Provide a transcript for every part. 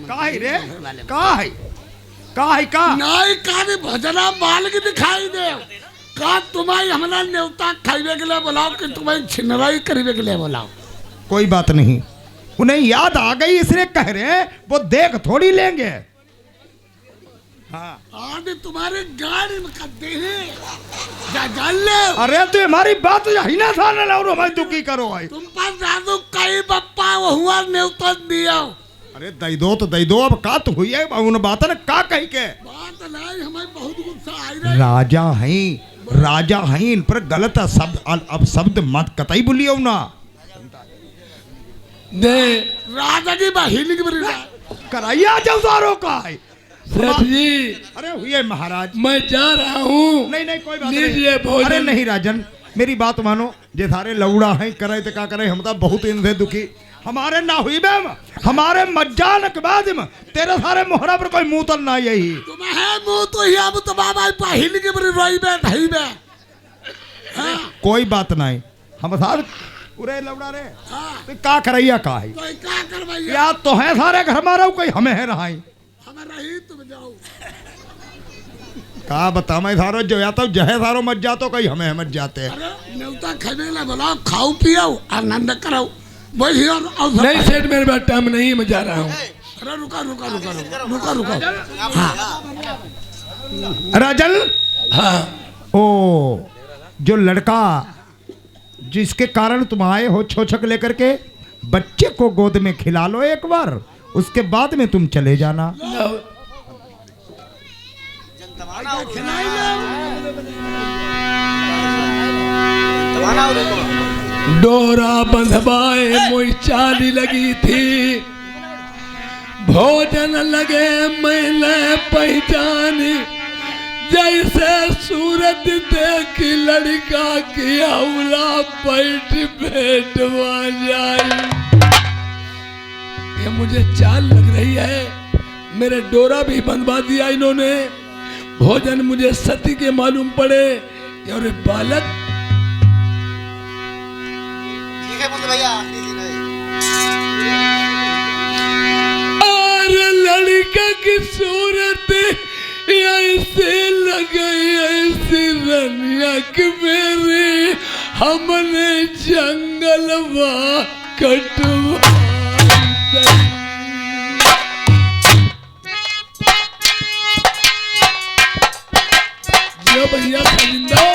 काहे रे काहे काहे का नहीं काहे भजना बाल के दिखाई दे का तुम्हारी हमरा नेवता खाइबे के लिए बुलाओ कि तुम्हारी छिनराई करीबे के लिए बुलाओ। कोई बात नहीं, उन्हें याद आ गई इसलिए कह रहे हैं, वो देख थोड़ी लेंगे। हाँ आज तुम्हारे गाड़ी में करते हैं जा जान ले। अरे तो हमारी बात ही ना सामने लाओ, हमारी दुखी करो भाई। तुम पास जादू कई बप्पा वो हुआ नेवता दिया। अरे दई दो तो दई दो, अब का तो हुई है उन बात ने का कही के बात नहीं हमें बहुत गुस्सा आई रही। राजा हैं इन पर गलत शब्द अब शब्द मत कतई बोलियो ना। दे राजा की बहिनी की बरी कराइया जौदारों का है सेठ जी। अरे हुए महाराज मैं जा रहा हूँ। नहीं कोई बात लीजिए नहीं। भोजन। अरे नहीं राजन मेरी बात मानो, जे सारे लौड़ा हैं करे तो क्या करे, हम तो बहुत इनसे दुखी। हमारे ना हुई बेम हमारे मज्जान के बाद में तेरे सारे मोहरा पर कोई मुंह तल ना यही तुम्हें मुंह तो ही अब तो बाबा बहिनी की बरी रोई बे नहीं बे। हाँ कोई बात नहीं, हम सारे पूरे लौड़ा रे हाँ तो क्या करैया का है कोई क्या करवाइए या तो है सारे घर मारो कोई हमें है रहा हमें रही तुम जाओ। का बता मैं सारो जो या तो जहे सारो मत जातो कोई हमें मत जाते। अरे नेवता खाने के लिए बुलाओ, खाओ पियो आनंद करो वही और नहीं सेठ मेरे पास टाइम नहीं, मैं जा रहा हूँ। अरे रुका हाँ राजन हाँ ओ जो लड़का जिसके कारण तुम आए हो छोछक लेकर के, बच्चे को गोद में खिला लो एक बार, उसके बाद में तुम चले जाना। डोरा बंधवाए मोई चाली लगी थी, भोजन लगे मैंने पहचानी, जैसे सूरत देखी लड़का की हौला पैठ भेटवा जाए। ये मुझे चाल लग रही है, मेरे डोरा भी बंधवा दिया इन्होंने, भोजन मुझे सती के मालूम पड़े। और बालक और लड़का की सूरत ऐसे लगे ऐसी रनियक मेरे, हमने जंगलवा कटवा जो भैया खजिंदा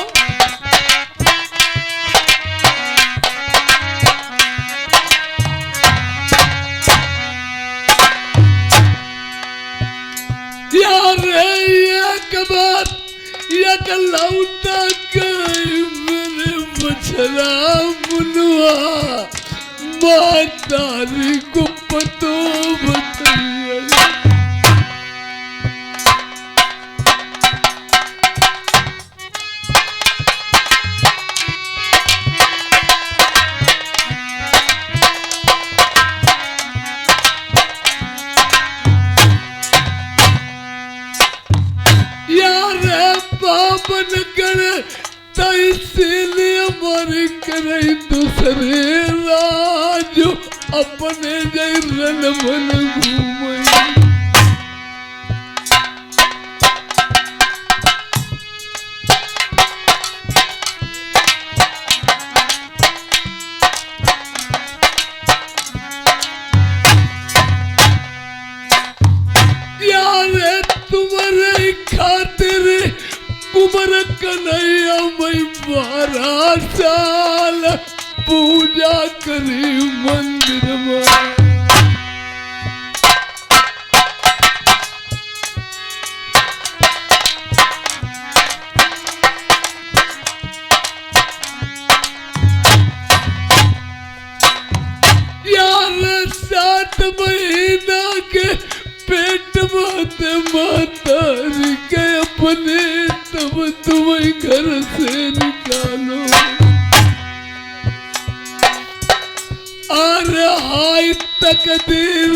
लौटा मेरे बछड़ा बुलवा मातारी को पतो बताइए। पावन करे तैसीलिए मर करे दूसरे राज, अपने जय रन मन घूमे। यार तुम्हारे खातिर कुमर कन्हैया मैं 12 साल पूजा करी मंदिर में। यार 7 महीना के पेट माते मातारी के अपने, तब तुम्हें घर से निकालो। और हाय तकदीर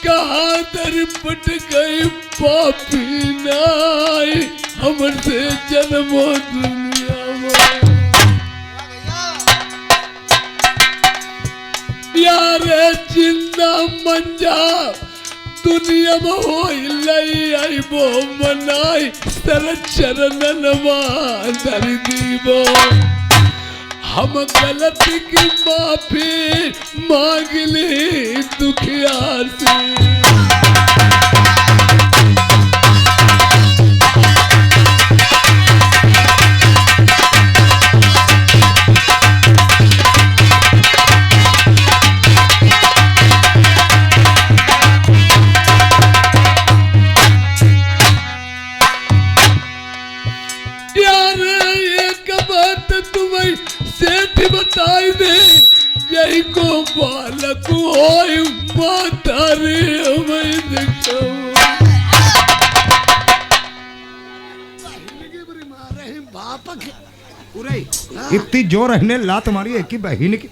कहाँ दर पट गई पापी नाई, हमसे जन्मो दुनिया में। यार जिंदा मंजा दुनिया में हो लई आई बो मनाई सर चरणन धर दीबो हम गलती की माफी मांग ली दुखिया से बताई दे यही को बालक हो माता रे हमें देखो बाप इतनी जोर रहने लात मारी है कि बहन की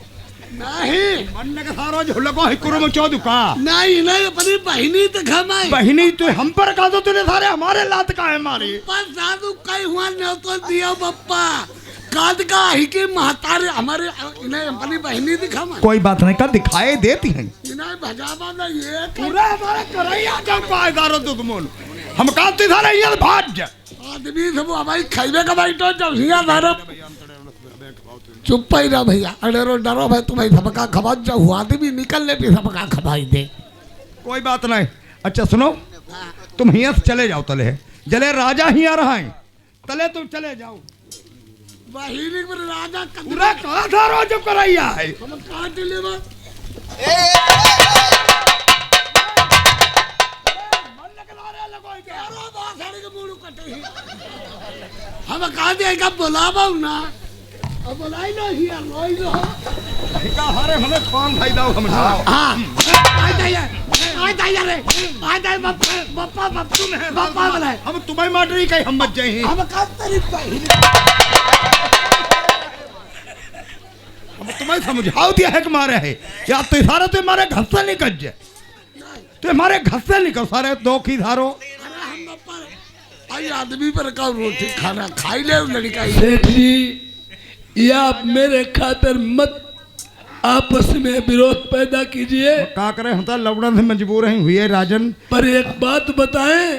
नहीं मन के सारो झुलको हिकुरो में चौदु का नहीं नहीं अपनी बहनी तो घमाई बहनी तो हम पर का दो तूने सारे हमारे लात का है मारी पर साधु कई हुआ न तो दिया बप्पा काद का ही के महतारे हमारे इन्हें अपनी बहनी दिखामा कोई बात नहीं, का दिखाए देती हैं इन्हें भजावा ना ये पूरा हमारे करैया जब पाएदारो तो तुम हम काते थारे ये भाज आदमी सब हमारी खाइबे का भाई तो जब हिया धारो चुप ही रहो भैया अरे डरो भाई तुम्हें सबका खबा जब हुआ आदमी निकलने पे सबका खबाई दे कोई बात नहीं। अच्छा सुनो, तुम हिया से चले जाओ तले जले राजा ही आ रहा है तले तुम चले जाओ बहिनी पर राजा पूरा कहा था रो जब करैया है हम कहाँ चले बा हम कहाँ दे का बुलावा ना अब बुलाई लो ही रोई लो का हारे हमें कौन भाई दाओ हम हां आ जाइए रे आ जाए बप्पा बप्पा बुलाए हम तुम्हें मार रही कहीं हम मत जाए हम कहाँ तेरी बहिनी तुम्हें समझाओ दिया है कि मारे है या तो सारे तो हमारे घर से निकल जाए तो हमारे घर से निकल सारे दो की धारो आई आदमी पर का रोटी खाना खाई ले लड़का सेठ जी ये आप मेरे खातर मत आपस में विरोध पैदा कीजिए। क्या करें हम तो लौड़न से मजबूर हैं हुए राजन पर एक बात बताएं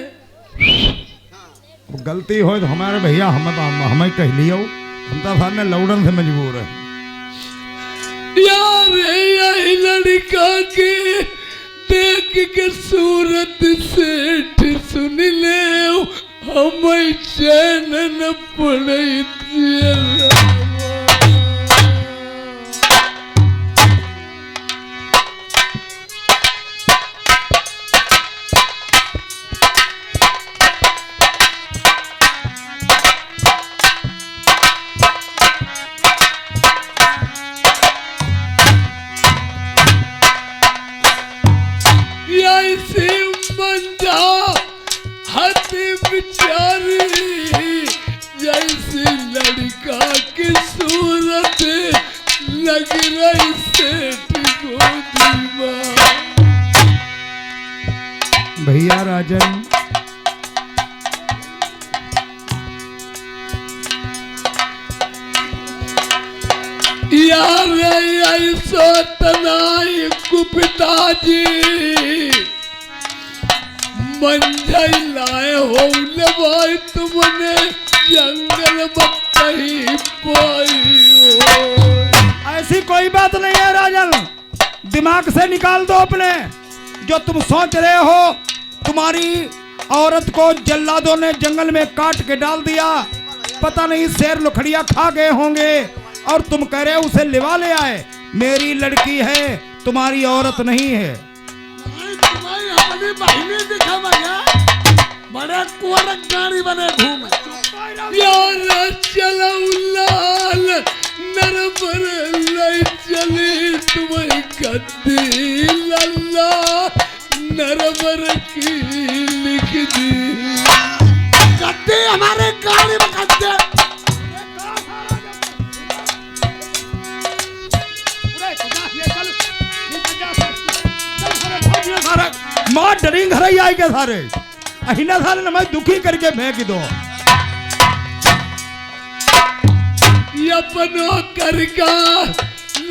गलती हो तो हमारे भैया हमें कह लियो हम तो सामने लौड़न से मजबूर है यार यही लड़का के देख के सूरत सेठ सुन ले हमें चैन न पड़े जैसी लड़का की सूरत लग रही सेठ गोदी भैया राजन यार ऐसो तनाई कुपिताजी मंजई लाए हो भाई तुमने जंगल में कहीं पाई हो। ऐसी कोई बात नहीं है राजन, दिमाग से निकाल दो अपने जो तुम सोच रहे हो। तुम्हारी औरत को जल्लादों ने जंगल में काट के डाल दिया, पता नहीं शेर लुखड़िया खा गए होंगे और तुम कह रहे हो उसे लिवा ले आए। मेरी लड़की है, तुम्हारी औरत नहीं है। अपनी बहने दिखा भैया, बड़े कुंवर गाड़ी बने घूमे यार चलो लाल नरबर लई चली तुम्हें गद्दी लल्ला नरबर की लिख दी गद्दी हमारे गाड़ी में गद्दे माँ डरी घर ही आए के सारे अहिना सारे न मैं दुखी करके फेंक दो। अपनो करका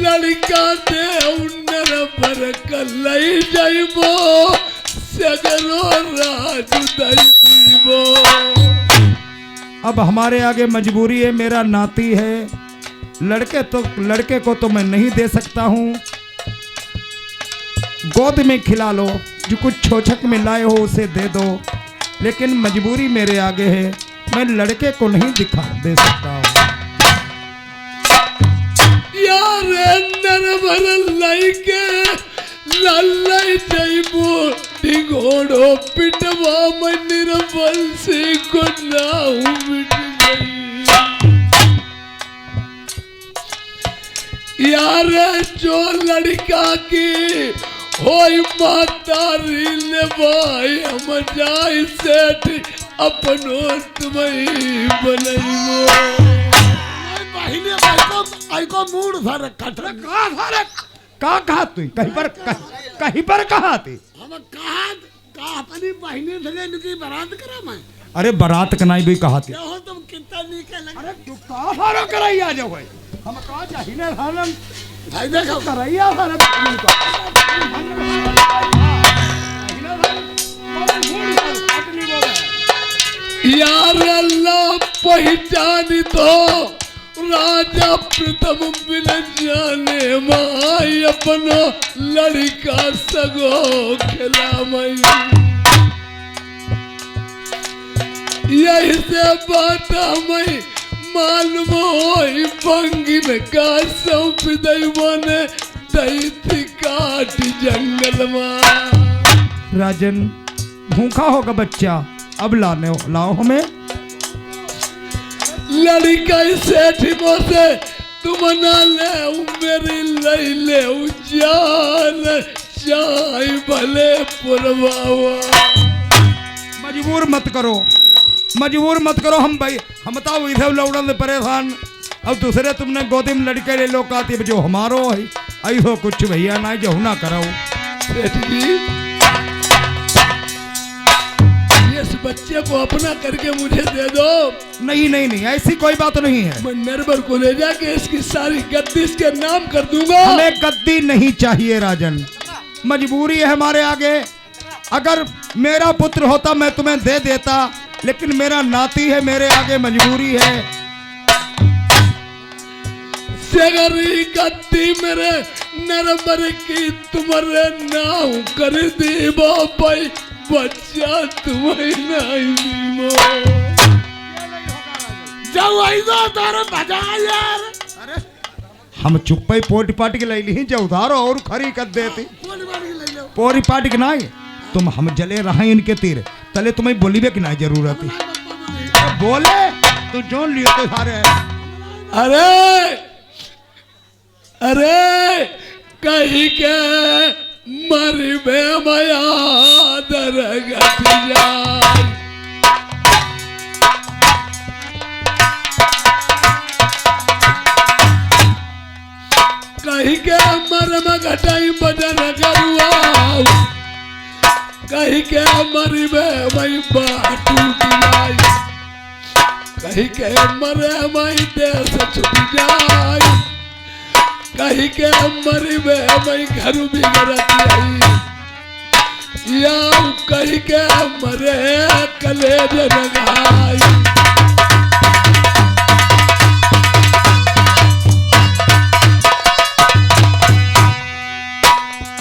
लड़का दे उन्नर पर कलई जाइबो सगरो राजू दीबो। अब हमारे आगे मजबूरी है, मेरा नाती है, लड़के को तो मैं नहीं दे सकता हूँ। गोद में खिला लो, जो कुछ छोछक में लाए हो उसे दे दो, लेकिन मजबूरी मेरे आगे है, मैं लड़के को नहीं दे सकता हूँ। यार नरभर लइके लल्लै जइबो ढिंगोड़ो पिटवा में निर्बल से को नाऊ मिट गई। यार जो लड़का की होई मातारी ले भाई हम जाई सेठ अपनो तुम्हें बनइबो। बहिनी आइको मूड सारे कट का कहा तू कहीं पर कहा थी? हम कहा अपनी बहिनी से इनकी बारात करा मैं। अरे बारात कनाई भी कहा थी। हो तुम कितना नहीं के लगे। अरे तू कहा फारो कराई आ जाओ भाई, हम कहा चाहिए सालन भाई देखो कराइया सारा यार अल्लाह पहचानी तो राजा प्रथम बिन जाने माई अपनो लड़का सगो खिला मई। यही से बात हमें मालूम होई बंगिन का सौंप दैवाने दैती काट जंगल में। राजन भूखा होगा बच्चा, अब लाओ हमें। लड़का सेठ से तुम ना ले मेरी लई ले जान चाय भले पुरवावा। मजबूर मत करो हम भाई, हम बताओ इधर लौड़न से परेशान। अब दूसरे तुमने गोदी में लड़के ले लो का जो हमारो है ऐसो कुछ भैया ना जो ना करो। सेठ जी इस बच्चे को अपना करके मुझे दे दो। नहीं ऐसी कोई बात नहीं है। मैं नरबर को ले जाके इसकी सारी गद्दी इसके नाम कर दूंगा। हमें गद्दी नहीं चाहिए राजन, मजबूरी है हमारे आगे। अगर मेरा पुत्र होता मैं तुम्हें दे देता, लेकिन मेरा नाती है, मेरे आगे मजबूरी है। सगरी गद्दी मेरे नरबर की तुम्हारे नाम कर दी बापाई बच्चा तुम्हें नहीं जाओ ऐसा तारे बजा यार। अरे हम चुप्पे पोटी पाटी के ले ली जो उधारो और खरी कर देती पोरी पाटी के नहीं। तुम हम जले रहे इनके तीर तले, तुम्हें बोलीबे की नहीं जरूरत है। बोले तो जोन लियो तो सारे। अरे कहीं के मरी बे माया दरगत जाए। कहीं के मर में घटाई बदन करुआ, कहीं के मरी बे मई बाटू दिलाई, कहीं के मरे मई देश छुट जाए, कहीं के मरी में मई घर बिगड़ती आई, या कहीं के मरे कलेज रंगाई।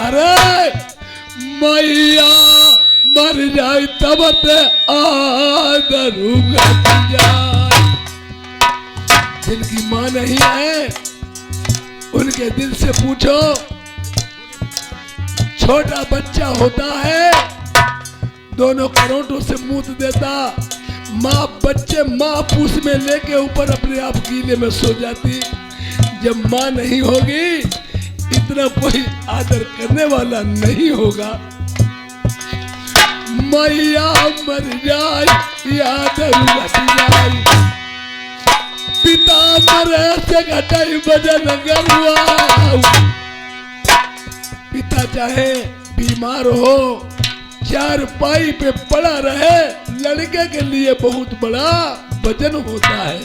अरे मैया मर जाए तब ते आदरू जाए। जिनकी माँ नहीं है उनके दिल से पूछो। छोटा बच्चा होता है दोनों करोटों से मूत देता, माँ पूछ में लेके ऊपर अपने आप गीले में सो जाती। जब माँ नहीं होगी इतना कोई आदर करने वाला नहीं होगा। मैया मर जाए याद जाए, पिता मरे से घटाई बजन गरुआ। पिता चाहे बीमार हो चार पाई पे पड़ा रहे, लड़के के लिए बहुत बड़ा वजन होता है।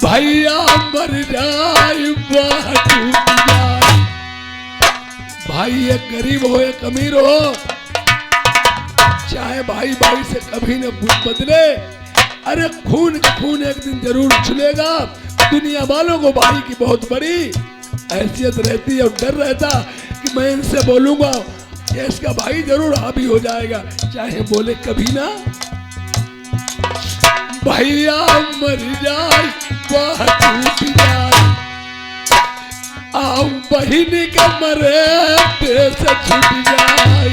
भैया मर जाए भाई एक गरीब हो एक अमीर हो, चाहे भाई भाई से कभी न बदले, अरे खून का खून एक दिन जरूर छुलेगा। दुनिया वालों को भाई की बहुत बड़ी हैसियत रहती है और डर रहता कि मैं इनसे बोलूंगा ये इसका भाई जरूर हावी हो जाएगा, चाहे बोले कभी ना। भैया मर जाए वह टूट जाए, आओ बहिनी के मरे देश छूट जाए।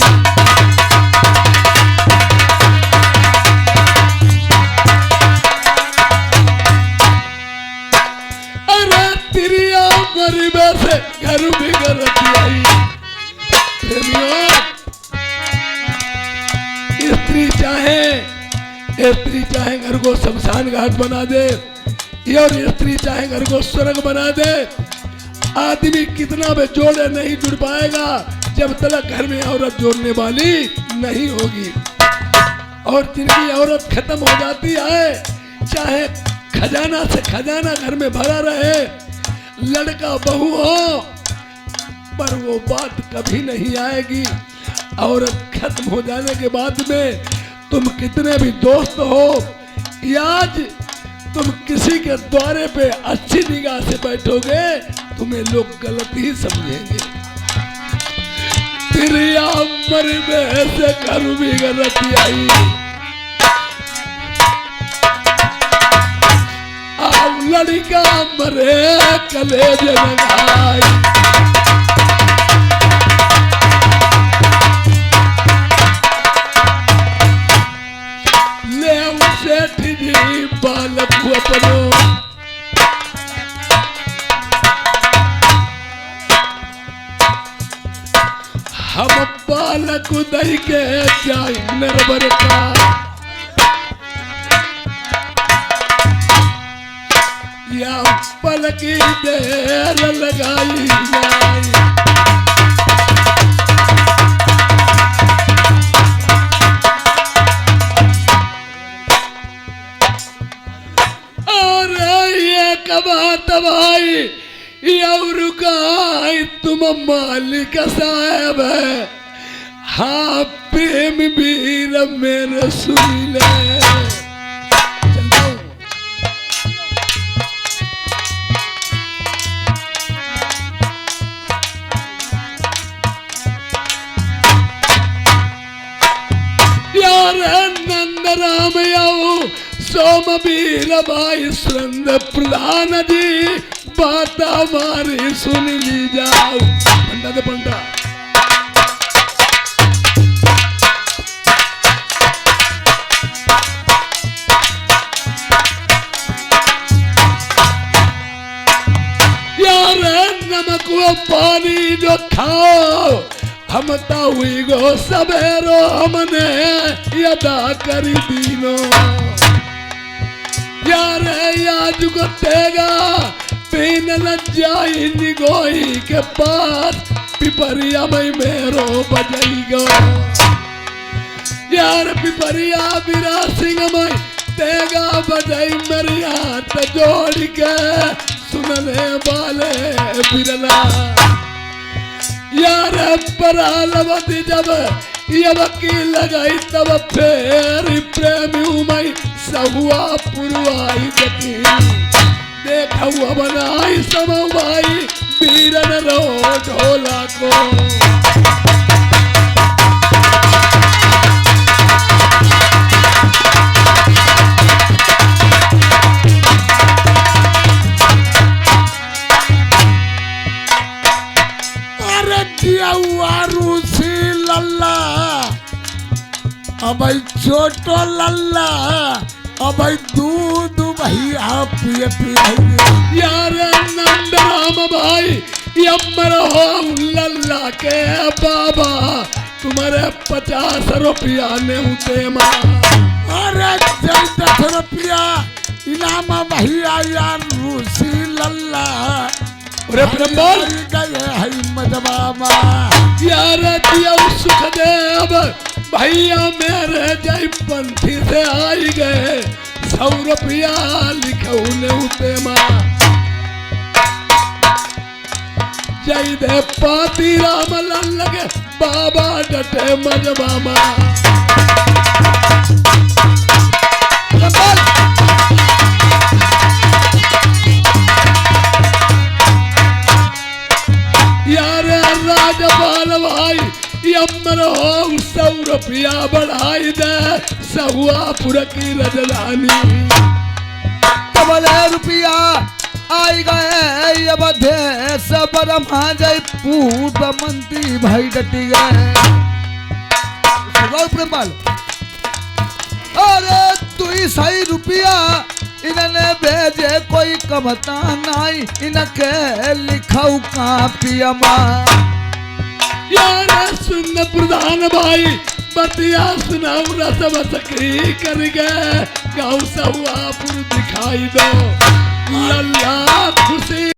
अरे तिरिया मरीबे से घर बिगड़ आई। प्रेमियों, स्त्री चाहे घर को शमशान घाट बना दे और स्त्री चाहे घर को स्वर्ग बना दे, आदमी कितना भी जोड़े नहीं जुड़ पाएगा जब तक घर में औरत जोड़ने वाली नहीं होगी। और जिनकी औरत खत्म हो जाती है, चाहे खजाना से खजाना घर में भरा रहे, लड़का बहू हो, पर वो बात कभी नहीं आएगी। औरत खत्म हो जाने के बाद में तुम कितने भी दोस्त हो, आज तुम किसी के द्वारे पे अच्छी निगाह से बैठोगे, तुम्हें लोग गलत ही समझेंगे। प्रिया मर में से घर भी गलत आई, आओ लड़का मरे कलेज लगाई। बालक अपनो हम बालक उदय के जाए नरबर का, या पलकी देर लगाई जाए। भाई और गाय तुम मालिक साहब है, हाँ प्रेम वीर मेरे सुन ले। यार नंद राम आओ सोमवीर भाई सुरंद प्रधान जी, बात हमारी सुन ली जाओ। पंडा दे पंडा, यार नमक वो पानी जो खाओ, हम तो हुई गो सवेरो हमने यदा करी दीनो। यार आज गुतेगा पीन लज्जाई निगोई के पास, पिपरिया में मेरो बजाईगो। यार पिपरिया बिरा सिंह में तेगा बजाई मेरी हाथ जोड़ के, सुनने वाले बिरला। यार परालवती जब ये वकील लगाई तब फिर प्रेमी मई सहुआ पुरवाई जकी, देखा हुआ बनाई समवाई बीरन रो ढोला को। अब छोटो लल्ला, अब दूध भैया पिए पिए। यार नंद राम भाई यमर हो लल्ला के बाबा, तुम्हारे 50 रुपया ने उते माँ। अरे 10 रुपया इनाम भैया यार रूसी लल्ला। अरे ब्रह्मन गए है मजबाबा। यार दिया सुख देव भैया मेरे जय पंथी से आई गए, 100 रुपया लिखे उते माँ। जय दे पाती राम लगे बाबा डटे मजबामा। यारे राजपाल भाई यमन हो 100 रुपया बढ़ाई दे सहुआपुर की रजधानी। डबल रुपया आई गए अब देश बरमा जय पूर्व मंत्री भाई डटी गए। अरे तू सही रुपया इन्हें भेजे कोई कमता नहीं इनके लिखाऊ कापिया माँ। यार सुन प्रधान भाई बतिया सुनाऊ रसम सखी कर गए गाँव सहुआपुर दिखाई दो लल्ला खुशी।